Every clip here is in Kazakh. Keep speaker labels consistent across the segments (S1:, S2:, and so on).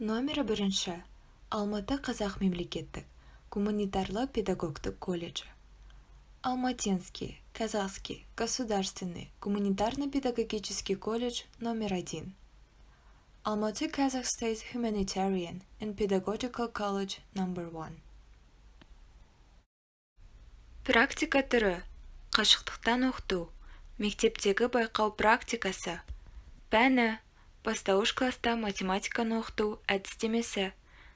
S1: Номері 1. Алматы Қазақ мемлекеттік гуманитарлы-педагогтік колледжі. Алматинский, Казахский, Государственный гуманитарно-педагогический колледж номер 1. Almaty Kazakh State Humanitarian and Pedagogical College number 1. Практика түрі: қашықтықтан оқыту, мектептегі байқау практикасы, пәні: бастауыш класста математиканы оқыту әдістемесі,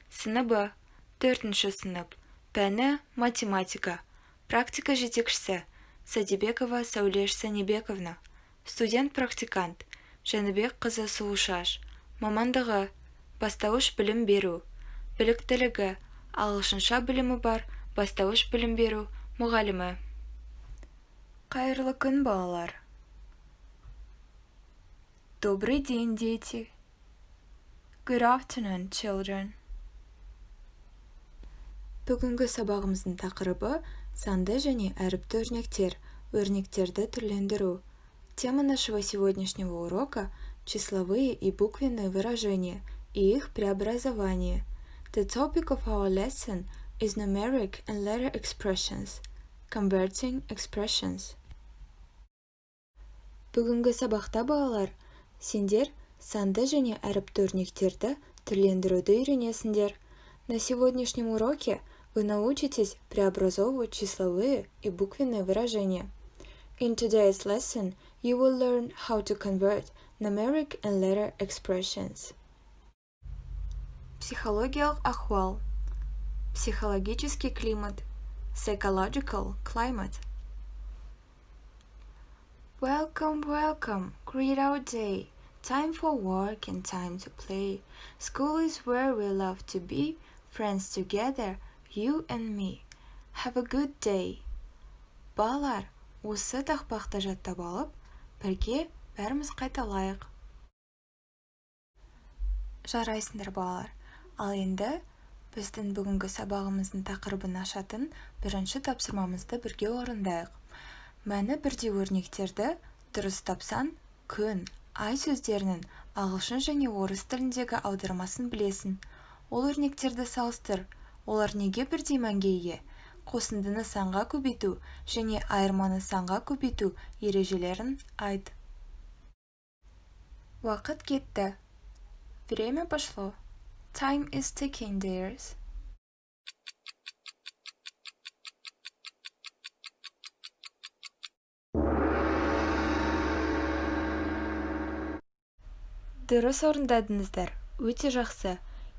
S1: сыныбы: 4-ші сынып, пәні: математика, практика жетекшісі: Садибекова Сәулеш Санибековна, студент-практикант: Жәнібек қызы Сұлушаш, мамандығы: бастауыш білім беру, біліктілігі: ағылшынша білімі бар, бастауыш білім беру мұғалімі. Қайырлы күн, балалар! Добрый день, дети! Good afternoon, children! Бүгінгі сабағымыздың тақырыбы санды және әріпті өрнектер, өрнектерді түрлендіру. Тема нашего сегодняшнего урока – числовые и буквенные выражения и их преобразование. The topic of our lesson is numeric and letter expressions, converting expressions. Бүгінгі сабақта, балалар, сендер санды және әріпті өрнектерді түрлендіруді үйренесіңдер. На сегодняшнем уроке вы научитесь преобразовывать числовые и буквенные выражения. In today's lesson, you will learn how to convert numeric and letter expressions. Психологиялық ахуал, психологический климат, psychological climate. Welcome, welcome, greet our day. Time for work and time to play. School is where we love to be, friends together, you and me. Have a good day. Балалар, осы тақпақты жаттап алып, бірге бәріміз қайталайық. Жарайсыңдар, балалар. Ал енді біздің бүгінгі сабағымыздың тақырыбын ашатын бірінші тапсырмамызды бірге орындайық. Мәні бірдей өрнектерді дұрыс тапсаң, күн, ай сөздерінің ағылшын және орыс тіліндегі аудармасын білесің. Ол өрнектерді салыстыр. Олар неге бірдей мәнге ие? Қосындыны санға көбейту және айырманы санға көбейту ережелерін айт. Уақыт кетті. Время пошло. Time is ticking, dears. Дұрыс орындадыңыздар. Өте жақсы.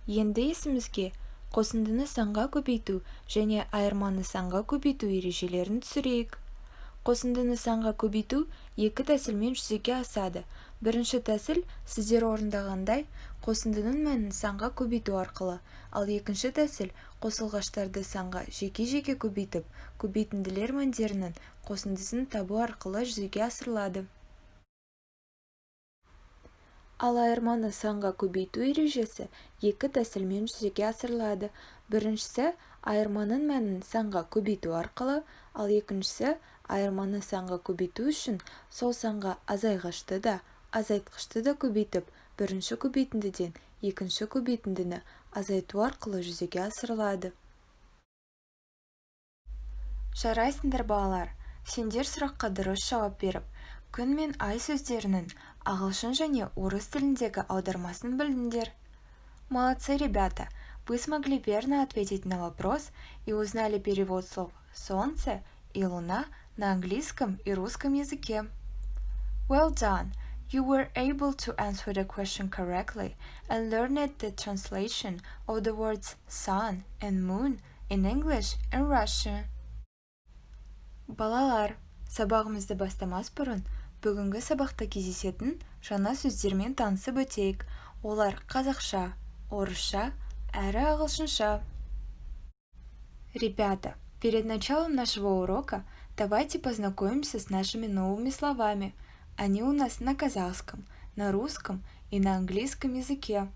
S1: Енді есімізге қосындыны санға көбейту және айырманы санға көбейту ережелерін түсірейік. Қосындыны санға көбейту екі тәсілмен жүзеге асады. Бірінші тәсіл сіздер орындағандай қосындының мәнін санға көбейту арқылы, ал екінші тәсіл қосылғаштарды санға жеке-жеке көбейтіп, көбейтінділер мәндерінің қосындысын табу арқылы жүзеге асырылады. Ал айырманы санға көбейту ережесі екі тәсілмен жүзеге асырылады. Біріншісі айырманың мәнін санға көбейту арқылы, ал екіншісі айырманы санға көбейту үшін сол санға азайғышты да, азайтқышты да көбейтіп, бірінші көбейтіндіден екінші көбейтіндіні азайту арқылы жүзеге асырылады. Жарайсыңдар, балалар. Сендер сұраққа дұрыс жауап беріп, күн мен ай сөздерінің ағылшын және орыс тіліндегі аудармасын білдіңдер. Молодцы, ребята! Вы смогли верно ответить на вопрос и узнали перевод слов «солнце» и «луна» на английском и русском языке. Well done! You were able to answer the question correctly and learned the translation of the words sun and moon in English and Russian. Балалар, сабағымызды бастамас бұрын, бүгінгі сабақта кездесетін жаңа сөздермен танысып өтейік. Олар қазақша, орысша, әрі ағылшынша. Ребята, перед началом нашего урока давайте познакомимся с нашими новыми словами. Они у нас на казахском, на русском и на английском языке.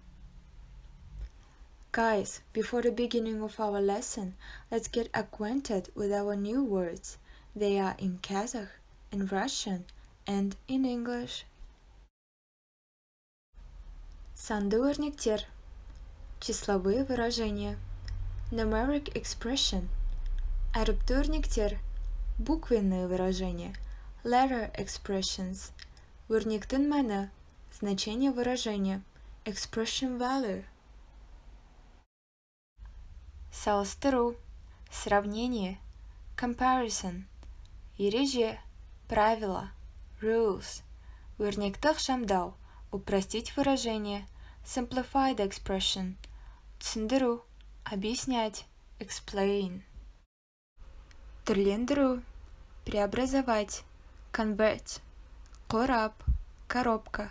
S1: Guys, before the beginning of our lesson, let's get acquainted with our new words. They are in Kazakh, in Russian, and in English. Санды өрнектер. Числовые выражения. Numeric expression. Әріпті өрнектер. Буквенные выражения. Letter expressions. Өрнектің мәні. Значение выражения. Expression value. Салыстыру. Сравнение. Comparison. Ереже. Правила. Rules. Өрнекті ықшамдау. Упростить выражение. Simplified expression. Түсіндіру. Объяснять. Explain. Түрлендіру. Преобразовать. Convert. Қорап. Коробка.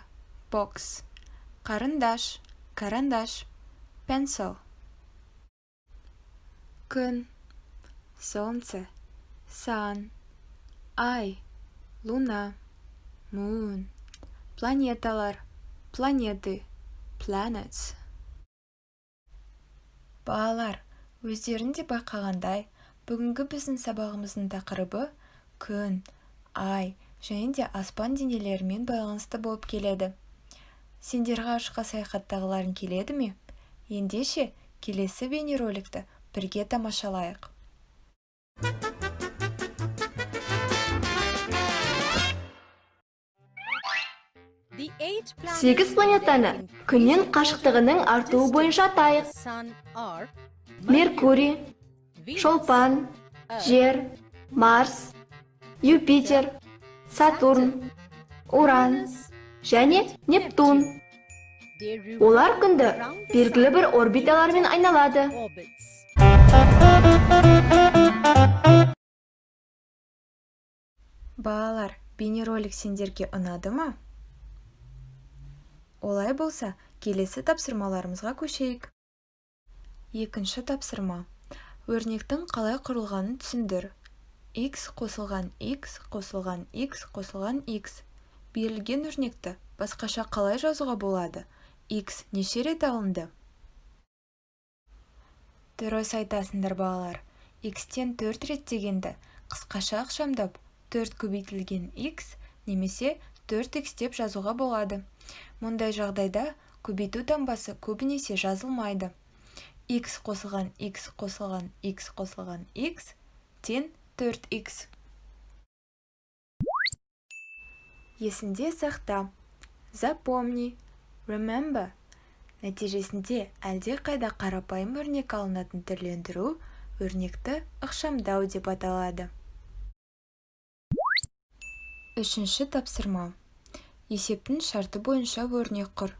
S1: Box. Қарындаш. Карандаш. Pencil. Күн. Солнце. Sun. Ай. Луна. Moon. Планеталар. Планеты. Planets. Балалар, өздерінде байқағандай, бүгінгі біздің сабағымыздың тақырыбы күн, ай және де аспан денелерімен байланысты болып келеді. Сендер ғарышқа саяхаттағыларың келеді ме? Ендеше, келесі бейнероликті бірге тамашалайық.
S2: Сегіз планетаны күннен қашықтығының артуы бойынша атайық. Меркурий, Шолпан, Жер, Марс, Юпитер, Сатурн, Уран және Нептун. Олар күнді белгілі бір орбиталармен айналады.
S1: Балалар, бейнеролик сендерге ұнады ма? Олай болса, келесі тапсырмаларымызға көшейік. Екінші тапсырма. Өрнектің қалай құрылғанын түсіндір. X қосылған X қосылған X қосылған X. Берілген өрнекті басқаша қалай жазуға болады? X неше рет алынды? Дұрыс айтасыңдар балалар. X-тен 4 рет дегенді қысқаша ықшамдап 4 көбейтілген X немесе 4x деп жазуға болады. Мұндай жағдайда көбейту таңбасы көбінесе жазылмайды. X қосылған X қосылған X қосылған X тен 4x. Есінде сақта. Запомни. Remember. Нәтижесінде әлде қайда қарапайым өрнек алынатын түрлендіру өрнекті ықшамдау деп аталады. Үшінші тапсырма. Есептің шарты бойынша өрнек құр.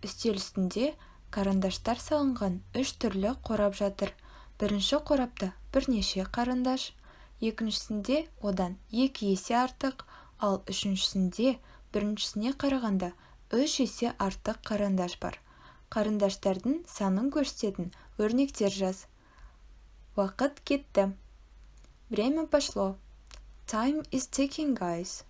S1: Үстел үстінде карандаштар салынған 3 түрлі қорап жатыр. Бірінші қорапта бірнеше карандаш, екіншісінде одан 2 есе артық, ал үшіншісінде біріншісіне қарағанда 3 есе артық карандаш бар. Карандаштардың санын көрсететін өрнектер жаз. Уақыт кетті. Время пошло. Time is ticking, guys.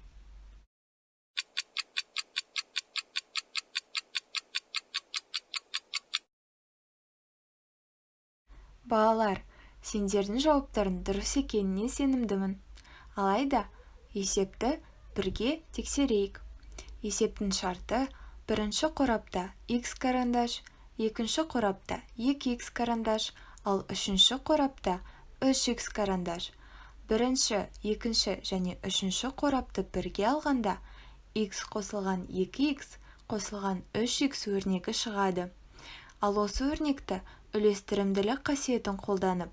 S1: Балалар, сендердің жауаптарын дұрыс екеніне сенімдімін. Алайда, есепті бірге тексерейік. Есептің шарты бірінші қорапта x карандаш, екінші қорапта 2x карандаш, ал үшінші қорапта 3x карандаш. Бірінші, екінші және үшінші қорапты бірге алғанда x қосылған 2x қосылған 3x өрнегі шығады. Ал осы өрнекті үлестірімділік қасиетін қолданып,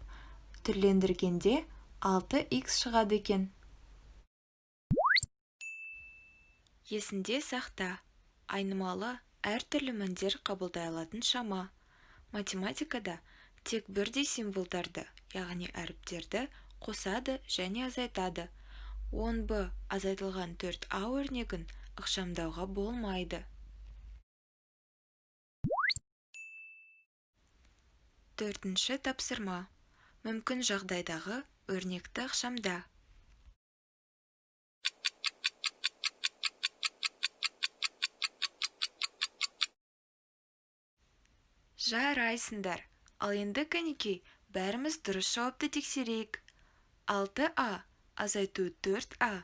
S1: түрлендіргенде 6x шығады екен. Есінде сақта, айнымалы әртүрлі мәндер қабылдай алатын шама. Математикада тек бірдей символдарды, яғни әріптерді қосады және азайтады. 10b азайтылған 4a өрнегін ықшамдауға болмайды. Төртінші тапсырма. Мүмкін жағдайдағы өрнекті ықшамда. Жарайсыңдар. Ал енді кәнекей, бәріміз дұрыс жауапты тексерейік. 6a азайту 4a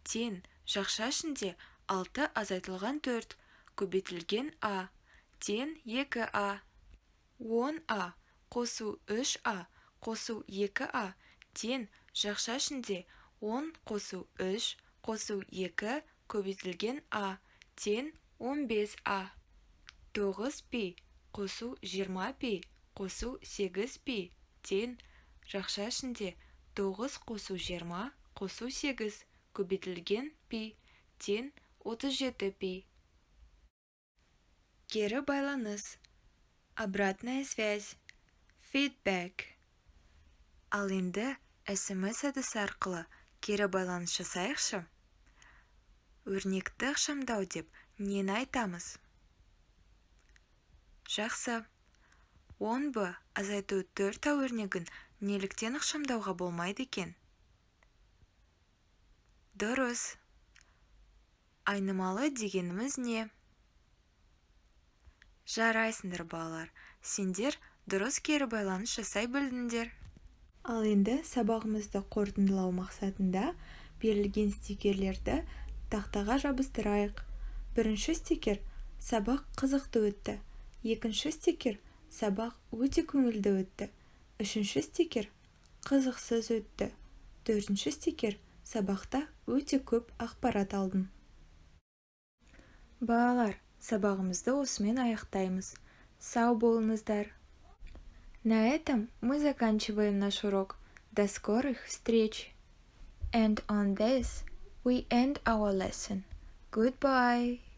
S1: тен жақша ішінде 6 азайтылған 4 көбейтілген a тен 2a. 10а қосу 3а қосу 2а тең жақша ішінде 10 қосу 3 қосу 2 көбейтілген а тең 15а. 9пи қосу 20пи қосу 8пи тең жақша ішінде 9 қосу 20 қосу 8 көбейтілген пи тең 37пи. Кері байланыс. Обратная связь. Feedback. Ал енді SMS әдісі арқылы кері байланыс жасайықшы. Өрнекті ықшамдау деп нені айтамыз? Жақсы. 10-бі азайту 4 өрнегін неліктен ықшамдауға болмайды екен? Дұрыс. Айнымалы дегеніміз не? Жарайсыңдар балалар, сендер дұрыс кері байланыс жасай білдіңдер. Ал енді сабағымызды қорытындылау мақсатында берілген стикерлерді тақтаға жабыстырайық. Бірінші стикер сабақ қызықты өтті. Екінші стикер сабақ өте көңілді өтті. Үшінші стикер қызықсыз өтті. Төртінші стикер сабақта өте көп ақпарат алдым. Балалар, сабағымызды осымен аяқтаймыз. Сау болыңыздар. На этом мы заканчиваем наш урок. До скорых встреч! And on this, we end our lesson. Goodbye!